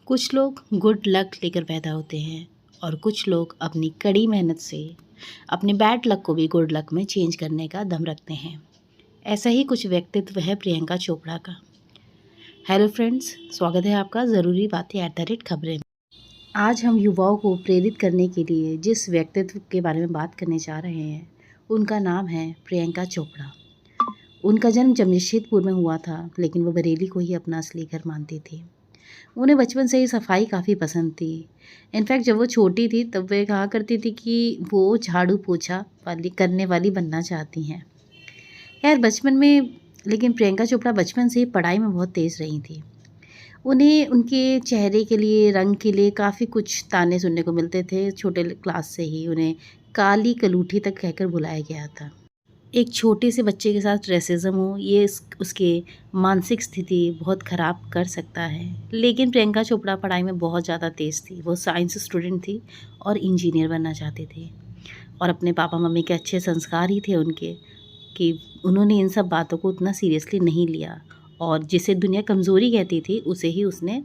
कुछ लोग good luck लेकर पैदा होते हैं और कुछ लोग अपनी कड़ी मेहनत से अपने बैड लक को भी गुड लक में चेंज करने का दम रखते हैं। ऐसा ही कुछ व्यक्तित्व है प्रियंका चोपड़ा का। हेलो फ्रेंड्स, स्वागत है आपका ज़रूरी बातें @खबरें। आज हम युवाओं को प्रेरित करने के लिए जिस व्यक्तित्व के बारे में बात करने जा रहे हैं उनका नाम है प्रियंका चोपड़ा। उनका जन्म जमशेदपुर में हुआ था, लेकिन वो बरेली को ही अपना असली घर मानती थी। उन्हें बचपन से ही सफाई काफ़ी पसंद थी। इनफैक्ट जब वो छोटी थी तब वे कहा करती थी कि वो झाड़ू पोछा वाली करने वाली बनना चाहती हैं। खैर बचपन में लेकिन प्रियंका चोपड़ा बचपन से ही पढ़ाई में बहुत तेज़ रही थी। उन्हें उनके चेहरे के लिए, रंग के लिए काफ़ी कुछ ताने सुनने को मिलते थे। छोटे क्लास से ही उन्हें काली कलूठी तक कहकर बुलाया गया था। एक छोटे से बच्चे के साथ रेसिज्म हो, ये उसके मानसिक स्थिति बहुत ख़राब कर सकता है। लेकिन प्रियंका चोपड़ा पढ़ाई में बहुत ज़्यादा तेज़ थी। वो साइंस स्टूडेंट थी और इंजीनियर बनना चाहती थी। और अपने पापा मम्मी के अच्छे संस्कार ही थे उनके कि उन्होंने इन सब बातों को उतना सीरियसली नहीं लिया और जिसे दुनिया कमज़ोरी कहती थी उसे ही उसने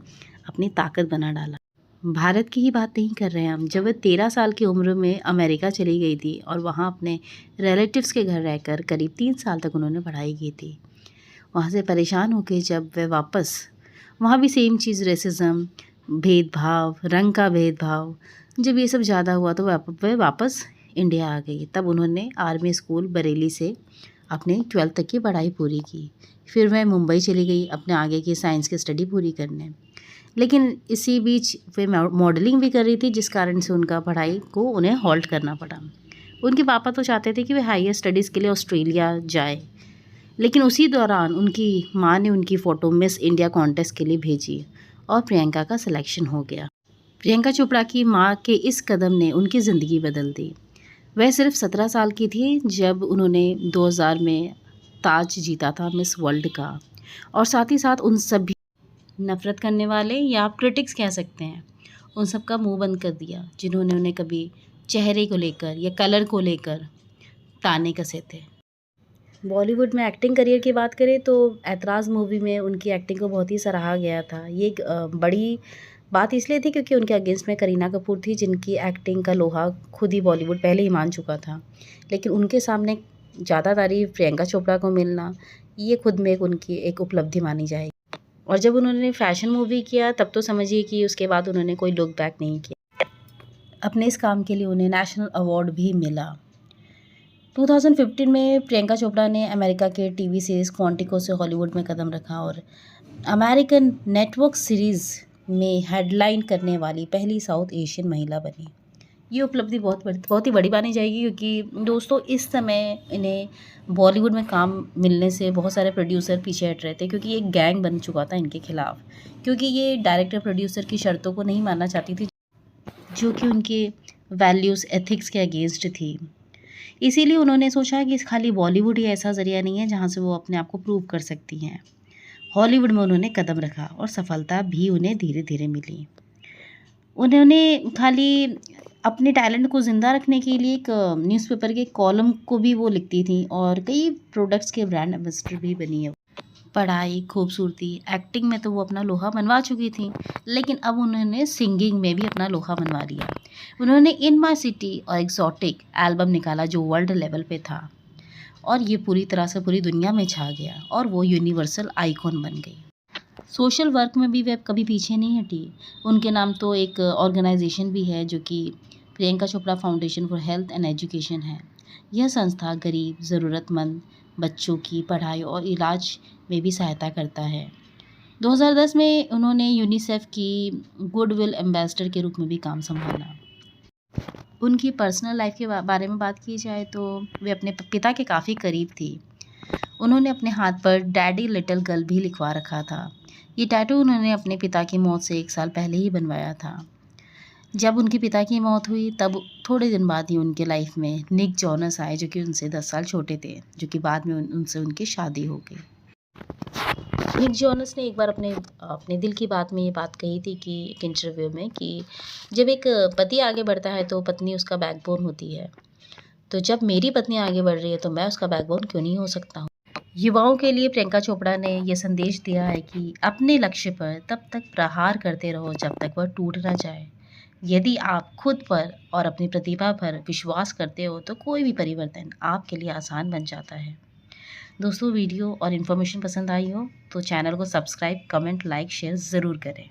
अपनी ताकत बना डाला। भारत की ही बात नहीं कर रहे हैं हम। जब वह 13 साल की उम्र में अमेरिका चली गई थी और वहाँ अपने रिलेटिव्स के घर रहकर करीब 3 साल तक उन्होंने पढ़ाई की थी। वहाँ से परेशान होकर जब वह वापस, वहाँ भी सेम चीज़, रेसिज्म, भेदभाव, रंग का भेदभाव, जब ये सब ज़्यादा हुआ तो वह वापस इंडिया आ गई। तब उन्होंने आर्मी स्कूल बरेली से अपने 12th तक की पढ़ाई पूरी की। फिर वह मुंबई चली गई अपने आगे की साइंस की स्टडी पूरी करने। लेकिन इसी बीच वे मॉडलिंग भी कर रही थी, जिस कारण से उनका पढ़ाई को उन्हें हॉल्ट करना पड़ा। उनके पापा तो चाहते थे कि वे हायर स्टडीज़ के लिए ऑस्ट्रेलिया जाए, लेकिन उसी दौरान उनकी माँ ने उनकी फ़ोटो मिस इंडिया कॉन्टेस्ट के लिए भेजी और प्रियंका का सिलेक्शन हो गया। प्रियंका चोपड़ा की माँ के इस कदम ने उनकी ज़िंदगी बदल दी। वह सिर्फ 17 साल की थी जब उन्होंने 2000 में ताज जीता था मिस वर्ल्ड का। और साथ ही साथ उन सभी नफ़रत करने वाले या आप क्रिटिक्स कह सकते हैं, उन सब का मुंह बंद कर दिया जिन्होंने उन्हें कभी चेहरे को लेकर या कलर को लेकर ताने कसे थे। बॉलीवुड में एक्टिंग करियर की बात करें तो ऐतराज़ मूवी में उनकी एक्टिंग को बहुत ही सराहा गया था। ये एक बड़ी बात इसलिए थी क्योंकि उनके अगेंस्ट में करीना कपूर थी, जिनकी एक्टिंग का लोहा खुद ही बॉलीवुड पहले ही मान चुका था। लेकिन उनके सामने ज़्यादा तारीफ प्रियंका चोपड़ा को मिलना, ये खुद में उनकी एक उपलब्धि मानी जाएगी। और जब उन्होंने फैशन मूवी किया तब तो समझिए कि उसके बाद उन्होंने कोई लुक बैक नहीं किया। अपने इस काम के लिए उन्हें नेशनल अवार्ड भी मिला। 2015 में प्रियंका चोपड़ा ने अमेरिका के टीवी सीरीज़ क्वांटिको से हॉलीवुड में कदम रखा और अमेरिकन नेटवर्क सीरीज़ में हेडलाइन करने वाली पहली साउथ एशियन महिला बनी। ये उपलब्धि बहुत ही बड़ी मानी जाएगी, क्योंकि दोस्तों इस समय इन्हें बॉलीवुड में काम मिलने से बहुत सारे प्रोड्यूसर पीछे हट रहे थे, क्योंकि एक गैंग बन चुका था इनके खिलाफ। क्योंकि ये डायरेक्टर प्रोड्यूसर की शर्तों को नहीं मानना चाहती थी, जो कि उनके वैल्यूज़ एथिक्स के अगेंस्ट थी। इसीलिए उन्होंने सोचा कि खाली बॉलीवुड ही ऐसा ज़रिया नहीं है जहाँ से वो अपने आप को प्रूव कर सकती हैं। हॉलीवुड में उन्होंने कदम रखा और सफलता भी उन्हें धीरे धीरे मिली। उन्होंने खाली अपने टैलेंट को ज़िंदा रखने के लिए एक न्यूज़पेपर के कॉलम को भी वो लिखती थी और कई प्रोडक्ट्स के ब्रांड एम्बेसडर भी बनी है। पढ़ाई, खूबसूरती, एक्टिंग में तो वो अपना लोहा मनवा चुकी थी, लेकिन अब उन्होंने सिंगिंग में भी अपना लोहा मनवा लिया। उन्होंने इन माय सिटी और एक्सोटिक एल्बम निकाला जो वर्ल्ड लेवल पे था और ये पूरी तरह से पूरी दुनिया में छा गया और वो यूनिवर्सल आइकॉन बन गई। सोशल वर्क में भी वे कभी पीछे नहीं हटी। उनके नाम तो एक ऑर्गेनाइजेशन भी है जो कि Priyanka Chopra foundation for health and education है। यह संस्था गरीब, ज़रूरतमंद बच्चों की पढ़ाई और इलाज में भी सहायता करता है। 2010 में उन्होंने यूनिसेफ की गुडविल एम्बेसडर के रूप में भी काम संभाला। उनकी पर्सनल लाइफ के बारे में बात की जाए तो वे अपने पिता के काफ़ी करीब थी। उन्होंने अपने हाथ पर डैडी लिटिल गर्ल भी लिखवा रखा था। ये टैटू उन्होंने अपने पिता की मौत से 1 साल पहले ही बनवाया था। जब उनके पिता की मौत हुई तब थोड़े दिन बाद ही उनके लाइफ में निक जॉनस आए, जो कि उनसे 10 साल छोटे थे, जो कि बाद में उनसे उनकी शादी हो गई। निक जॉनस ने एक बार अपने दिल की बात में ये बात कही थी कि एक इंटरव्यू में कि जब एक पति आगे बढ़ता है तो पत्नी उसका बैकबोन होती है। तो जब मेरी पत्नी आगे बढ़ रही है तो मैं उसका बैकबोन क्यों नहीं हो सकता हूँ। युवाओं के लिए प्रियंका चोपड़ा ने यह संदेश दिया है कि अपने लक्ष्य पर तब तक प्रहार करते रहो जब तक वह टूट ना जाए। यदि आप खुद पर और अपनी प्रतिभा पर विश्वास करते हो तो कोई भी परिवर्तन आपके लिए आसान बन जाता है। दोस्तों, वीडियो और इन्फॉर्मेशन पसंद आई हो तो चैनल को सब्सक्राइब, कमेंट, लाइक, शेयर ज़रूर करें।